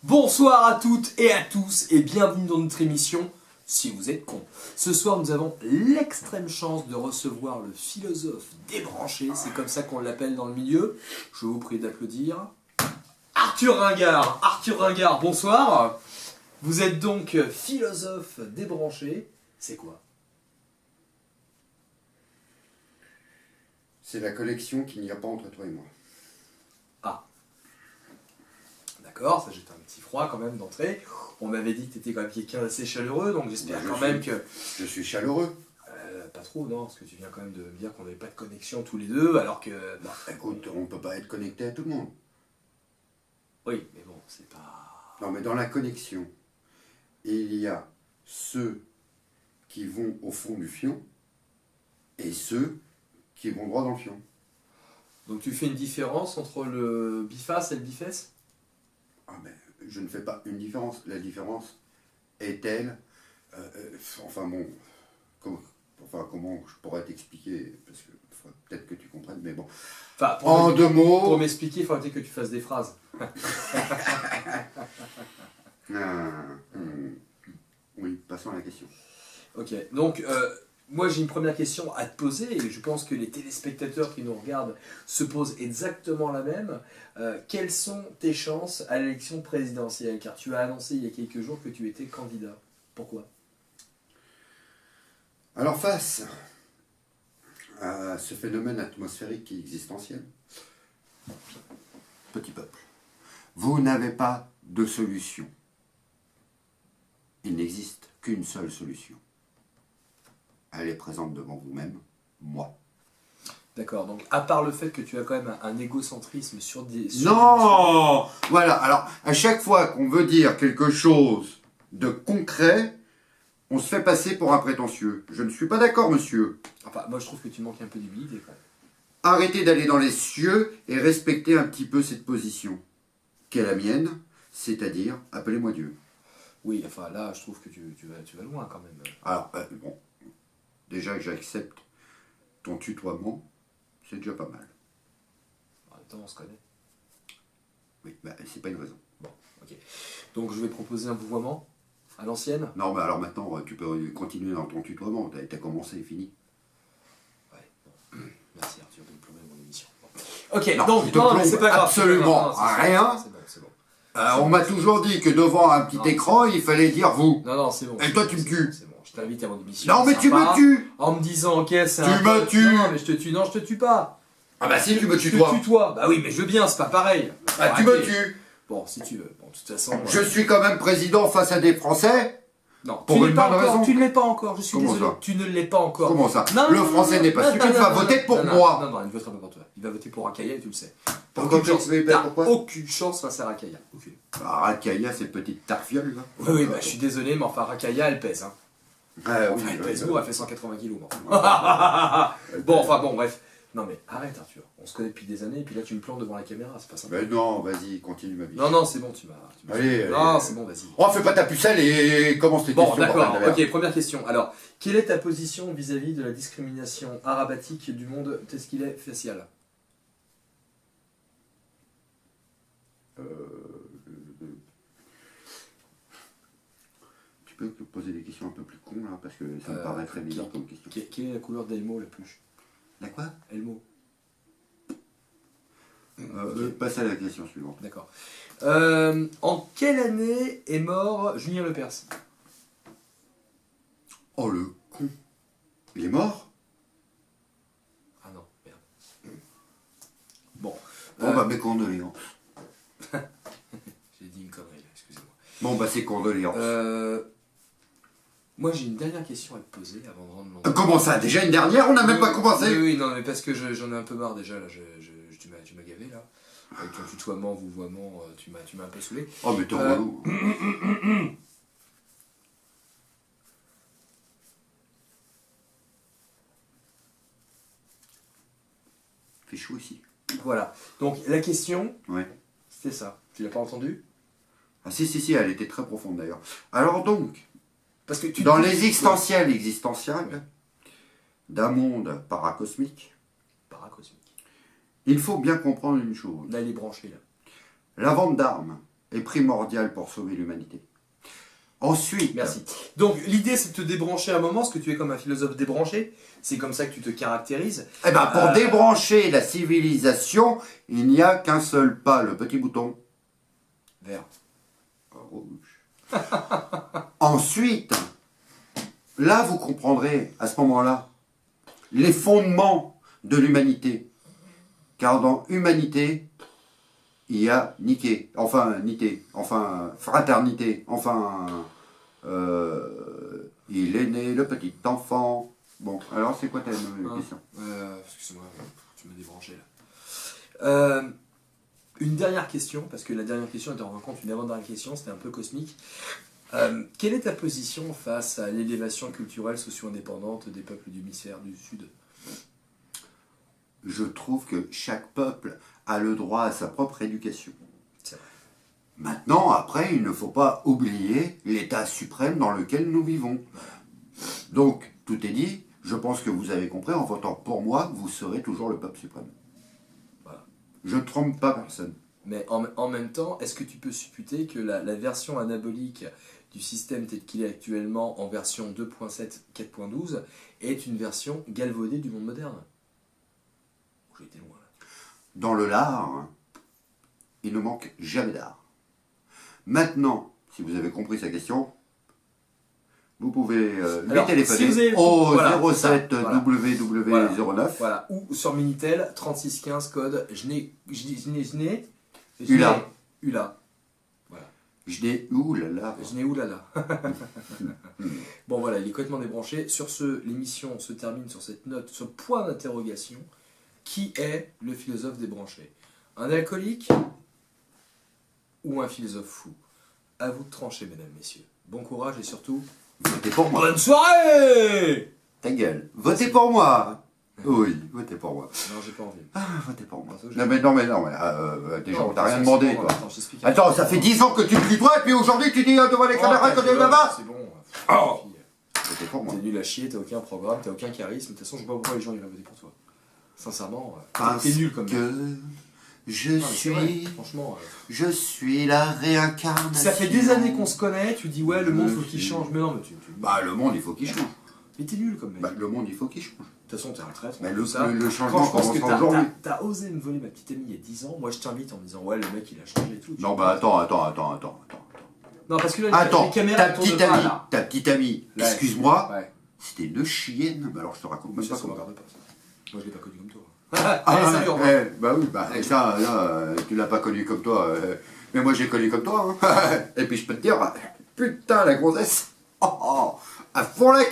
Bonsoir à toutes et à tous et bienvenue dans notre émission Si vous êtes con. Ce soir nous avons l'extrême chance de recevoir le philosophe débranché, c'est comme ça qu'on l'appelle dans le milieu. Je vous prie d'applaudir. Arthur Ringard. Arthur Ringard, bonsoir. Vous êtes donc philosophe débranché. C'est quoi? C'est la collection qu'il n'y a pas entre toi et moi. Ah. D'accord, ça jette un petit froid quand même d'entrée. On m'avait dit que tu étais quand même quelqu'un d'assez chaleureux, donc j'espère quand même que... Je suis chaleureux. Pas trop, non, parce que tu viens quand même de me dire qu'on n'avait pas de connexion tous les deux, alors que... Bah, écoute, on ne peut pas être connecté à tout le monde. Oui, mais bon, c'est pas... Non, mais dans la connexion, il y a ceux qui vont au fond du fion et ceux qui vont droit dans le fion. Donc tu fais une différence entre le biface et le bifesse? Ah ben, je ne fais pas une différence. La différence est telle... enfin bon, comment je pourrais t'expliquer, parce que faudrait peut-être que tu comprennes, mais bon. Enfin, En deux mots... Pour m'expliquer, il faudrait que tu fasses des phrases. Oui, passons à la question. Ok, donc moi j'ai une première question à te poser, et je pense que les téléspectateurs qui nous regardent se posent exactement la même. Quelles sont tes chances à l'élection présidentielle? Car tu as annoncé il y a quelques jours que tu étais candidat. Pourquoi? Alors face à ce phénomène atmosphérique et existentiel, petit peuple, vous n'avez pas de solution. Il n'existe qu'une seule solution. Elle est présente devant vous-même, moi. D'accord, donc à part le fait que tu as quand même un égocentrisme sur des... Non. Voilà, alors à chaque fois qu'on veut dire quelque chose de concret, on se fait passer pour un prétentieux. Je ne suis pas d'accord, monsieur. Enfin, moi je trouve que tu manques un peu d'humilité quand même. Arrêtez d'aller dans les cieux et respectez un petit peu cette position, qui est la mienne, c'est-à-dire, appelez-moi Dieu. Oui, enfin là je trouve que tu vas loin quand même. Alors, bon, déjà que j'accepte ton tutoiement, c'est déjà pas mal. En même temps on se connaît. Oui, c'est pas une raison. Bon, ok. Donc je vais proposer un vouvoiement à l'ancienne. Non, mais alors maintenant, tu peux continuer dans ton tutoiement, t'as commencé, fini. Ouais, bon. Merci Arthur de me plomber mon émission. Bon. Ok, Non, donc je te non, mais c'est pas grave. absolument rien. C'est bon. On m'a toujours dit que devant un petit écran, il fallait dire vous. Non, c'est bon. Et toi, tu me tues. C'est bon, je t'invite à mon émission. Non, mais tu me tues. En me disant, ok, c'est Tu me tues. Non, mais je te tue. Non, je te tue pas. Ah bah si, tu me Je tutoies. te tutoie. Bah oui, mais je veux bien, c'est pas pareil. Bah, tu me tues. Bon, si tu veux. Bon, de toute façon... Je suis quand même président face à des Français. Non, Pour une bonne raison. Tu ne l'es pas encore, je suis Comment désolé. ça? Tu ne l'es pas encore. Comment ça? Non, Le non, Français non, n'est pas non, celui non, qui va non, voter non, pour non, moi. Non, il ne votera pas pour toi. Il va voter pour Rakaya, tu le sais. Pourquoi Aucune chance. pourquoi? Aucune chance face à Rakaya. Aucune. Ah, Rakaya, cette petite tarfiole, là. Oui, bah je suis désolé, mais enfin Rakaya, elle pèse. Hein. Ah, Enfin, oui, elle pèse lourd, elle fait 180 kilos. Bon, Ouais. bref. Non mais arrête Arthur, on se connaît depuis des années et puis là tu me plantes devant la caméra, c'est pas sympa. Mais non, vas-y, continue ma vie. Non, c'est bon, tu m'as... Allez, Non, c'est bon, vas-y. Oh, fais pas ta pucelle et commence tes Bon, questions. d'accord, bordel de merde. ok, première question. Alors, quelle est ta position vis-à-vis de la discrimination arabatique du monde tel qu'il est facial? Tu peux te poser des questions un peu plus cons, là, parce que ça me paraît très bizarre comme question. Quelle est la couleur d'Elmo la peluche? La quoi? Elmo. Passe à la question suivante. D'accord. En quelle année est mort Julien Lepers? Oh, le con. Il est mort? Ah non, merde. Bon. Bon, bah, mes condoléances. J'ai dit une connerie, là, excusez-moi. Bon, bah, c'est condoléances. Moi, j'ai une dernière question à te poser avant de rendre l'antenne. Comment ça? Déjà une dernière? On n'a même pas commencé? Oui, non, mais parce que j'en ai un peu marre déjà, là. Tu m'as gavé, là. Avec ton tutoiement, vouvoiement, tu m'as un peu saoulé. Oh, mais t'es relou. Fait chaud ici. Voilà. Donc, la question, Ouais. c'était ça. Tu l'as pas entendu? Ah si, elle était très profonde d'ailleurs. Alors donc, Parce que dans l'existentiel existentiel d'un monde paracosmique, Paracosmique. il faut bien comprendre une chose. Là, il est branché, là. La vente d'armes est primordial pour sauver l'humanité. Ensuite, Merci. Donc l'idée c'est de te débrancher à un moment, parce que tu es comme un philosophe débranché, c'est comme ça que tu te caractérises. eh ben, pour débrancher la civilisation, il n'y a qu'un seul pas, le petit bouton Vert. rouge. Ensuite, là vous comprendrez à ce moment-là les fondements de l'humanité. Car dans humanité, il y a niqué, enfin nité, enfin fraternité, enfin il est né le petit enfant. Bon, alors c'est quoi ta question? Excuse-moi, tu m'as débranché là. Une dernière question, parce que la dernière question était en fin de compte une avant-dernière question, c'était un peu cosmique. Quelle est ta position face à l'élévation culturelle socio-indépendante des peuples du hémisphère du Sud? Je trouve que chaque peuple a le droit à sa propre éducation. C'est vrai. Maintenant, après, il ne faut pas oublier l'état suprême dans lequel nous vivons. Donc, tout est dit. Je pense que vous avez compris, en votant pour moi, vous serez toujours le peuple suprême. Voilà. Je ne trompe pas personne. Mais en même temps, est-ce que tu peux supputer que la version anabolique du système tel qu'il est actuellement en version 2.7, 4.12 est une version galvaudée du monde moderne? J'ai été loin là. Dans le lard, il ne manque jamais d'art. Maintenant, si vous avez compris sa question, vous pouvez lui téléphoner si vous avez- au voilà, 07 voilà. WW09. Voilà, ou sur Minitel, 3615 code JNE Ula. Ula. Je dis oulala. Je n'ai oulala. Bon voilà, il est complètement débranché. Sur ce, l'émission se termine sur cette note, ce point d'interrogation. Qui est le philosophe débranché? Un alcoolique ou un philosophe fou? À vous de trancher, mesdames, messieurs. Bon courage et surtout, Votez pour moi. bonne soirée! Ta gueule. Votez pour moi. Oui, votez pour moi. Non, j'ai pas envie. Ah, votez pour moi. Parce que Non mais, déjà Non, on t'a rien c'est demandé bon, toi. Attends, je t'explique. Attends, ça fait 10 ans que tu me tutoies et puis aujourd'hui tu dis devant les caméras que tu es là-bas. C'est bon. Oh. Votez pour moi. T'es nul à chier, t'as aucun programme, t'as aucun charisme. De toute façon, je vois pas pourquoi les gens ils vont voter pour toi. Sincèrement, Parce t'es nul comme que je Non, mais c'est vrai, suis, franchement. je suis la réincarnation. Ça fait des années qu'on se connaît, tu dis ouais, le monde faut qu'il change. Mais non, mais tu. Bah le monde il faut qu'il change. Mais t'es nul comme mec. Bah le monde il faut qu'il change. De toute façon, t'es à la retraite. Mais on le fait ça. changement Quand je pense commence que aujourd'hui. t'as osé me voler ma petite amie il y a 10 ans, moi je t'invite en me disant ouais, le mec il a changé et tout. Non bah attends. Non, parce que là, Attends, les caméras tournent pas, là. ta petite amie, Là, excuse-moi, Ouais. c'était une chienne. Mais alors je te raconte Mais même ça, pas ça me comment. regarde pas. Ça. Moi je l'ai pas connu comme toi. Allez, salut, au revoir. Bah oui, bah et ça, là, tu l'as pas connu comme toi. Mais moi j'ai connu comme toi. Hein. Et puis je peux te dire, putain la grossesse, à fond la